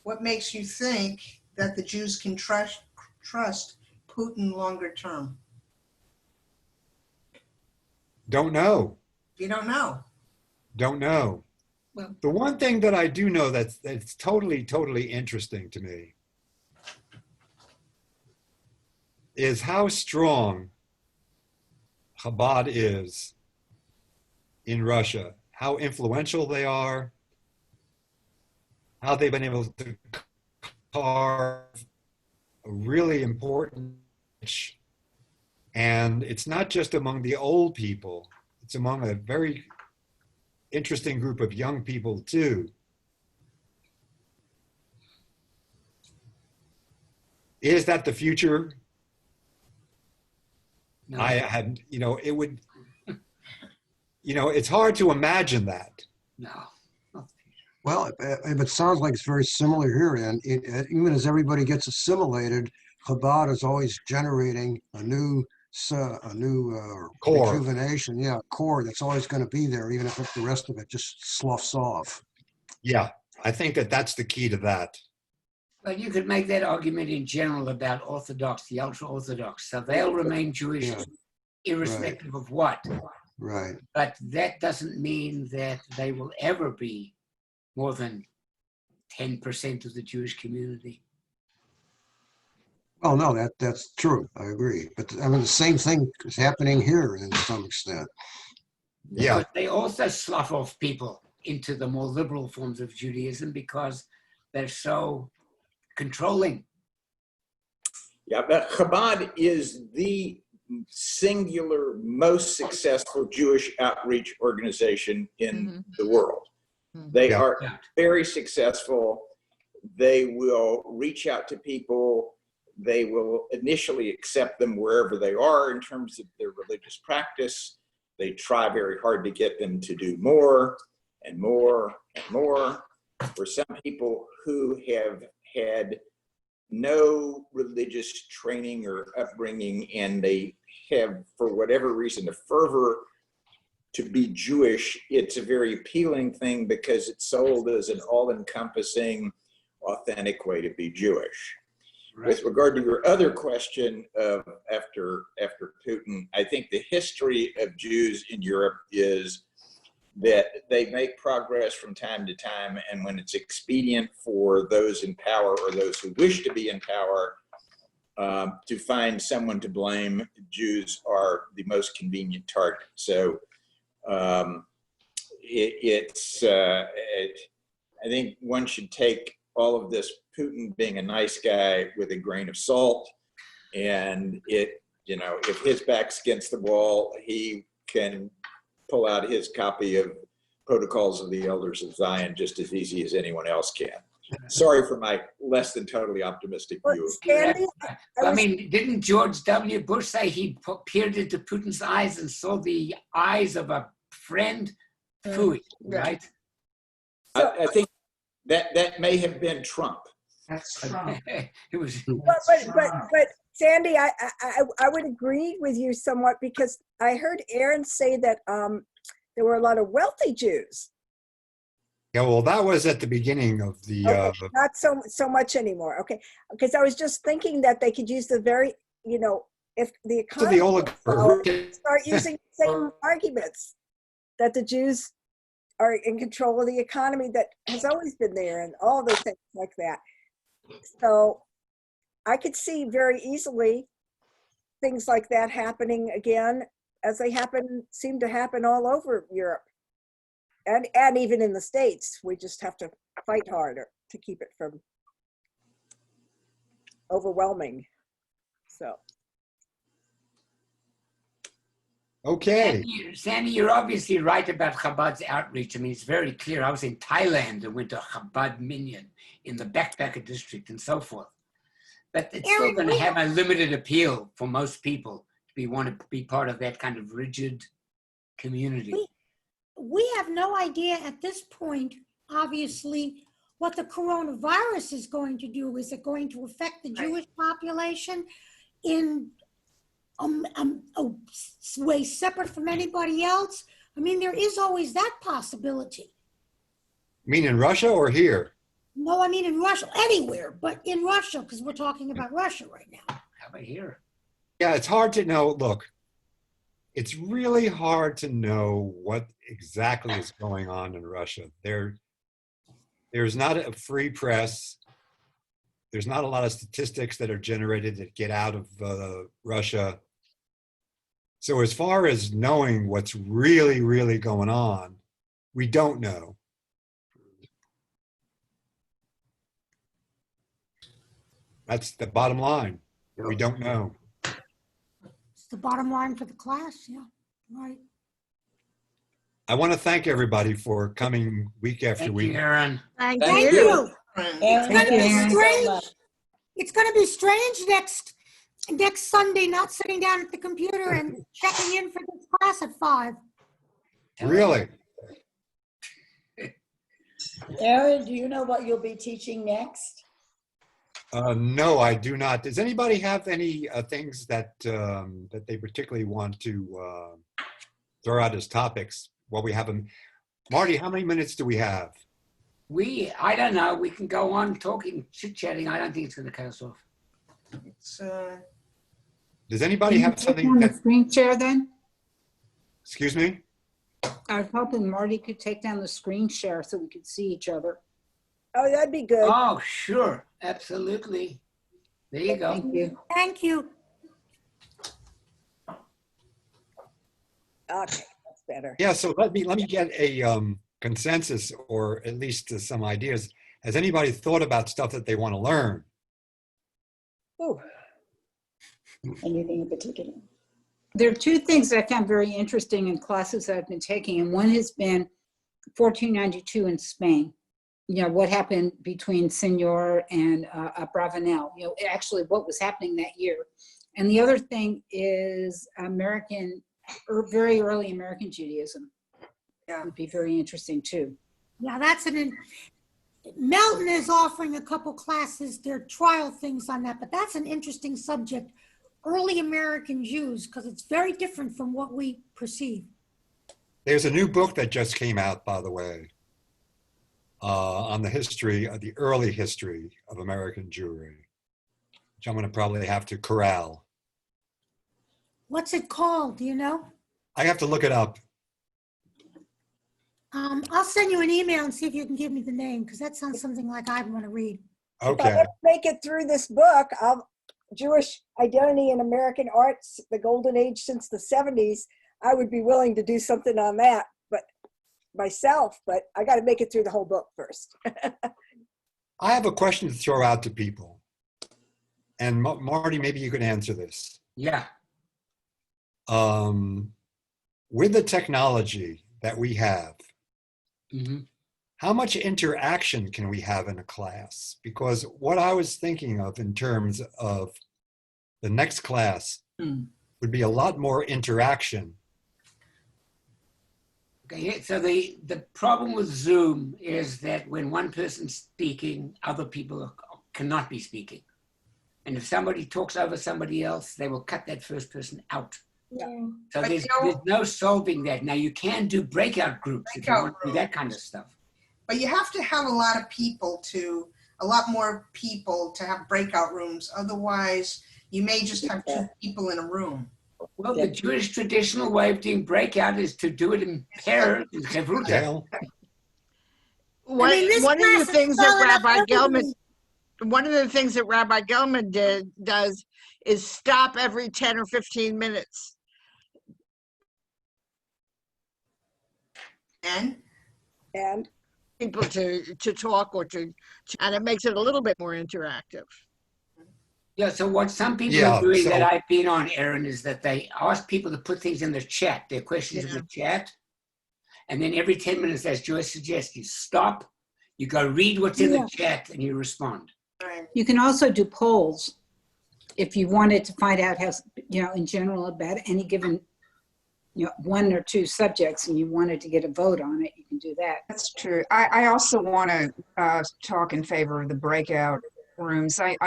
what makes you think that the Jews can trust Putin longer term? Don't know. You don't know. Don't know. Well, the one thing that I do know that's totally, totally interesting to me is how strong Chabad is in Russia, how influential they are, how they've been able to carve a really important niche. And it's not just among the old people, it's among a very interesting group of young people too. Is that the future? No. I had, it would, it's hard to imagine that. No. Well, it sounds like it's very similar here. And even as everybody gets assimilated, Chabad is always generating a new core. Rejuvenation. Yeah, core that's always going to be there, even if the rest of it just sloughs off. Yeah, I think that's the key to that. Well, you could make that argument in general about Orthodox, the ultra-Orthodox. So they'll remain Jewish irrespective of what. Right. But that doesn't mean that they will ever be more than 10% of the Jewish community. Oh, no, that's true. I agree. But I mean, the same thing is happening here in some extent. Yeah. But they also slough off people into the more liberal forms of Judaism because they're so controlling. Yeah, but Chabad is the singular most successful Jewish outreach organization in the world. They are very successful. They will reach out to people. They will initially accept them wherever they are in terms of their religious practice. They try very hard to get them to do more and more and more. For some people who have had no religious training or upbringing, and they have, for whatever reason, a fervor to be Jewish, it's a very appealing thing because it's sold as an all-encompassing, authentic way to be Jewish. Right. With regard to your other question of after Putin, I think the history of Jews in Europe is that they make progress from time to time, and when it's expedient for those in power or those who wish to be in power to find someone to blame, Jews are the most convenient target. So I think one should take all of this Putin being a nice guy with a grain of salt, and if his back's against the wall, he can pull out his copy of Protocols of the Elders of Zion just as easy as anyone else can. Sorry for my less than totally optimistic view. I mean, didn't George W. Bush say he peered into Putin's eyes and saw the eyes of a friend? Fooey, right? I think that may have been Trump. That's Trump. It was. But Sandy, I would agree with you somewhat because I heard Aaron say that there were a lot of wealthy Jews. Yeah, well, that was at the beginning of the, Okay, not so much anymore. Okay, because I was just thinking that they could use the very, if the to economy the oligarchy. start using the same arguments that the Jews are in control of the economy that has always been there and all those things like that. So I could see very easily things like that happening again, as they seem to happen all over Europe and even in the States. We just have to fight harder to keep it from overwhelming. So. Okay. Sandy, you're obviously right about Chabad's outreach. I mean, it's very clear. I was in Thailand and went to Chabad Minyan in the backpacker district and so forth. But it's still going to have a limited appeal for most people to want to be part of that kind of rigid community. We have no idea at this point, obviously, what the coronavirus is going to do. Is it going to affect the Jewish population in a way separate from anybody else? I mean, there is always that possibility. You mean in Russia or here? No, I mean in Russia, anywhere, but in Russia, because we're talking about Russia right now. How about here? Yeah, it's hard to know. Look, it's really hard to know what exactly is going on in Russia. There's not a free press. There's not a lot of statistics that are generated that get out of Russia. So as far as knowing what's really, really going on, we don't know. That's the bottom line. We don't know. It's the bottom line for the class, yeah, right. I want to thank everybody for coming week after week. Thank you, Aaron. Thank Thank you. you. It's going to be strange. It's going to be strange next Sunday, not sitting down at the computer and checking in for this class at 5. Really? Aaron, do you know what you'll be teaching next? No, I do not. Does anybody have any things that that they particularly want to throw out as topics while we have them? Marty, how many minutes do we have? I don't know. We can go on talking, chit-chatting. I don't think it's going to cut us off. Does anybody have something on the that, screen share then? excuse me? I was hoping Marty could take down the screen share so we could see each other. Oh, that'd be good. Oh, sure. Absolutely. There you go. Thank you. Thank you. Okay, that's better. Yeah, so let me get a consensus or at least some ideas. Has anybody thought about stuff that they want to learn? Ooh. Anything in particular? There are two things that I found very interesting in classes that I've been taking, and one has been 1492 in Spain. You know, what happened between Senor and Bravanel, you know, actually what was happening that year. And the other thing is very early American Judaism. Yeah. Would be very interesting too. Yeah, Melton is offering a couple classes, their trial things on that, but that's an interesting subject. Early American Jews, because it's very different from what we perceive. There's a new book that just came out, by the way, on the early history of American Jewry, which I'm going to probably have to corral. What's it called? Do you know? I have to look it up. I'll send you an email and see if you can give me the name, because that sounds something like I'd want to read. If I Okay. ever make it through this book, Jewish Identity in American Arts, the Golden Age since the 70s, I would be willing to do something on that, but myself, but I got to make it through the whole book first. I have a question to throw out to people. And Marty, maybe you can answer this. Yeah. With the technology that we have, Mm-hmm. how much interaction can we have in a class? Because what I was thinking of in terms of the next class would be a lot more interaction. Okay, so the problem with Zoom is that when one person's speaking, other people cannot be speaking. And if somebody talks over somebody else, they will cut that first person out. Yeah. So But there's no solving that. Now you can do breakout groups if you want to do that kind of stuff. but you have to have a lot more people to have breakout rooms. Otherwise, you may just have 2 people in a room. Well, the Jewish traditional way of doing breakout is to do it in pairs, in chevruta. Gail? One this of class the is things that well enough Rabbi for everybody. One of the things that Rabbi Gelman does is stop every 10 or 15 minutes. And people to talk and it makes it a little bit more interactive. Yeah, so what some people Yeah, are doing so- that I've been on, Aaron, is that they ask people to put things in the chat, their questions in the chat. And then every 10 minutes, as Joyce suggests, you stop, you go read what's in the chat, and you respond. You can also do polls if you wanted to find out how, in general about any given, 1 or 2 subjects and you wanted to get a vote on it, you can do that. That's true. I also want to talk in favor of the breakout rooms. I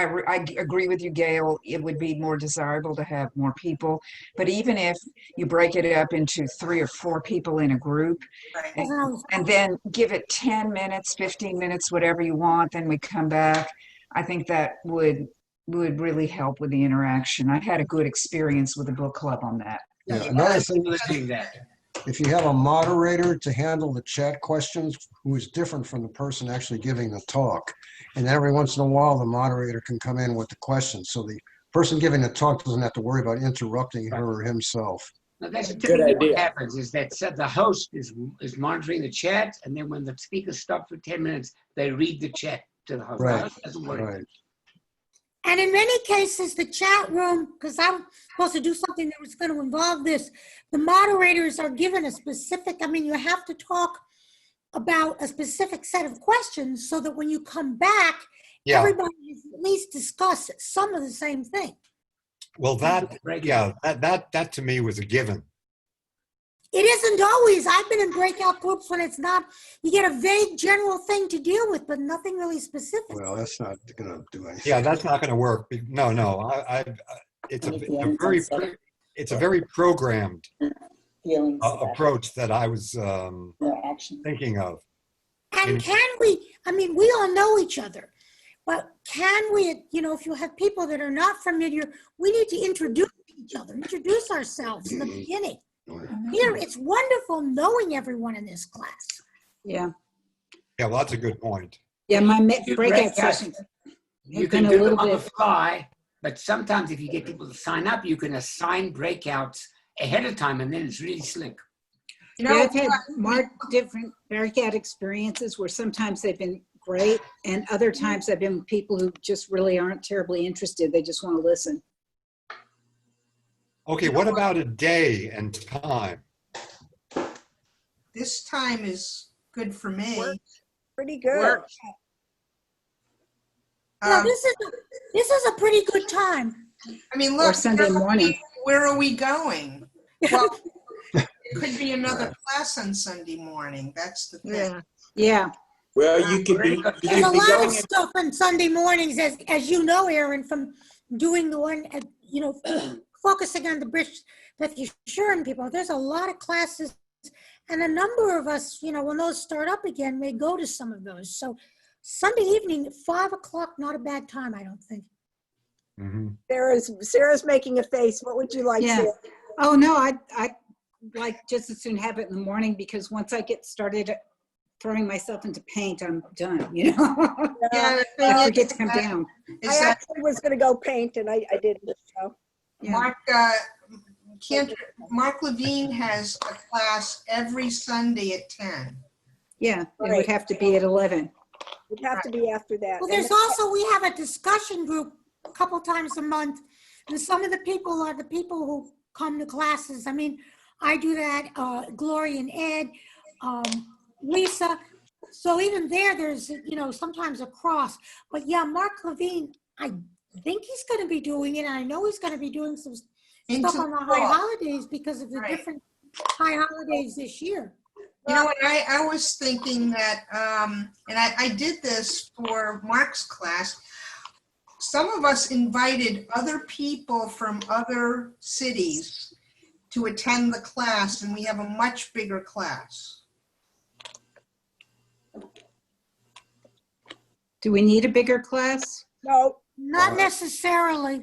agree with you, Gail. It would be more desirable to have more people. But even if you break it up into 3 or 4 people in a group, and then give it 10 minutes, 15 minutes, whatever you want, then we come back, I think that would really help with the interaction. I had a good experience with the book club on that. Yeah, another thing, if you have a moderator to handle the chat questions, who is different from the person actually giving the talk, and every once in a while, the moderator can come in with the questions. So the person giving the talk doesn't have to worry about interrupting her or himself. Now, that's Good typically idea. what happens is that the host is monitoring the chat, and then when the speaker stops for 10 minutes, they read the chat to the host. Right, It doesn't work. right. And in many cases, the chat room, because I'm supposed to do something that was going to involve this, the moderators are given a specific, you have to talk about a specific set of questions so that when you come back, everybody at least discuss some of the same thing. Well, that to me was a given. It isn't always. I've been in breakout groups when it's not, you get a vague general thing to deal with, but nothing really specific. Well, that's not going to do anything. Yeah, that's not going to work. No. It's a very programmed approach that I was thinking of. And can we, we all know each other, but can we, if you have people that are not familiar, we need to introduce each other, introduce ourselves in the beginning. Here, it's wonderful knowing everyone in this class. Yeah. Yeah, well, that's a good point. Yeah, my breakout sessions. You can do them on the fly, but sometimes if you get people to sign up, you can assign breakouts ahead of time, and then it's really slick. I've had different breakout experiences where sometimes they've been great, and other times I've been with people who just really aren't terribly interested. They just want to listen. Okay, what about a day and time? This time is good for me. Pretty good. This is a pretty good time. Look, or Sunday morning. Where are we going? Well, it could be another class on Sunday morning. That's the thing. Yeah. Well, you could be. There's a lot of stuff on Sunday mornings, as you know, Aaron, from doing the one, focusing on the Beth Yeshurun people. There's a lot of classes, and a number of us, when those start up again, may go to some of those. So Sunday evening, 5 o'clock, not a bad time, I don't think. Mm-hmm. Sarah's making a face. What would you like, Sarah? Oh, no, I like just as soon have it in the morning, because once I get started throwing myself into paint, I'm done, Yeah, I forget to come down. I actually was going to go paint, and I didn't. So. Yeah. Mark Levine has a class every Sunday at 10. Yeah, it would have to be at 11. It'd have to be after that. Well, there's also, we have a discussion group a couple times a month, and some of the people are the people who come to classes. I do that, Gloria and Ed, Lisa. So even there's, sometimes a cross. But yeah, Mark Levine, I think he's going to be doing it. And I know he's going to be doing some stuff on the high holidays because of the different high holidays this year. I was thinking that, and I did this for Mark's class. Some of us invited other people from other cities to attend the class, and we have a much bigger class. Do we need a bigger class? No, Not necessarily.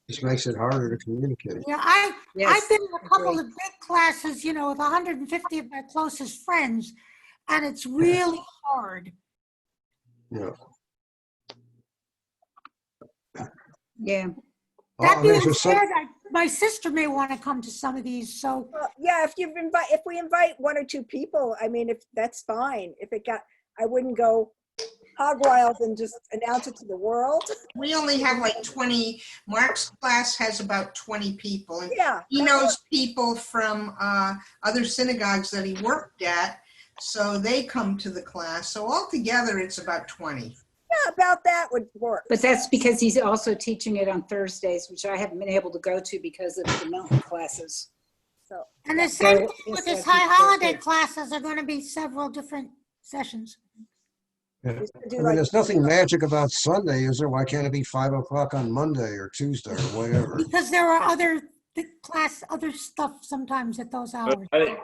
Just makes it harder to communicate. Yeah, I've Yes, been in a couple agree. of big classes, you know, with 150 of my closest friends, and it's really hard. Yeah. Yeah. That I mean, being so some- said, my sister may want to come to some of these, so yeah, if we invite one or two people, I mean, if that's fine. If it got, I wouldn't go hog wild and just announce it to the world. We only have like 20, Mark's class has about 20 people. And Yeah. he that's knows people from other synagogues that he worked at, so they come to the class. So altogether, it's about 20. Yeah, about that would work. But that's because he's also teaching it on Thursdays, which I haven't been able to go to because of the mountain classes. So, and the So, same thing yes, with his I think high that's holiday good. classes are going to be several different sessions. Yeah. we should do I mean, like- there's nothing magic about Sunday, is there? Why can't it be 5 o'clock on Monday or Tuesday or whatever? Because there are other other stuff sometimes at those hours. I think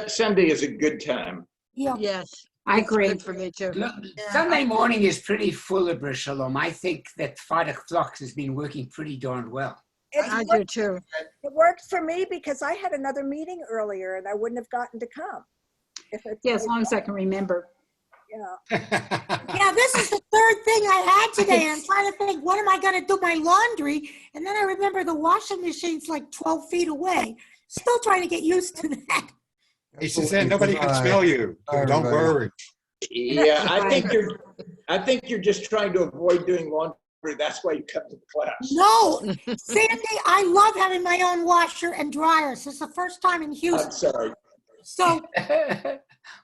Sunday is a good time. Yeah. Yes. I it's agree. Good for me too. Look, Sunday morning is pretty full of Shalom. I think that 5 o'clock has been working pretty darn well. I do too. It worked for me because I had another meeting earlier and I wouldn't have gotten to come. Yeah, as long as I can remember. Yeah. Yeah, this is the third thing I had today. I'm trying to think, what am I going to do my laundry? And then I remember the washing machine's like 12 feet away. Still trying to get used to that. He said nobody can smell you. Bye, Don't everybody. worry. Yeah, I think you're just trying to avoid doing laundry. That's why you come to the class. No, Sandy, I love having my own washer and dryer. This is the first time in I'm Houston. sorry. So,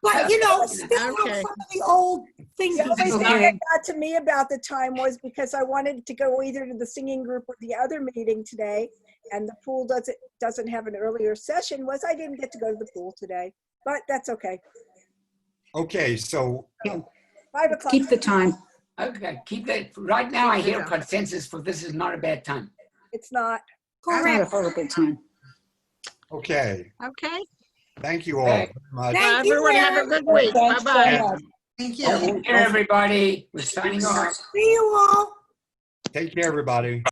but you know, still have Okay. some of the old things. The only thing Okay. that got to me about the time was because I wanted to go either to the singing group or the other meeting today, and the pool doesn't have an earlier session, was I didn't get to go to the pool today, but that's okay. Okay, so 5 o'clock. Keep the time. Okay, keep that. Right now, I hear consensus for this is not a bad time. It's not. It's not a Correct. horrible time. okay, Okay. thank you all very much. Thank you, Everyone have a Larry. good week. Thanks so Bye-bye. much. Thank Take you. care, everybody. We're signing off. See you all. Take care, everybody.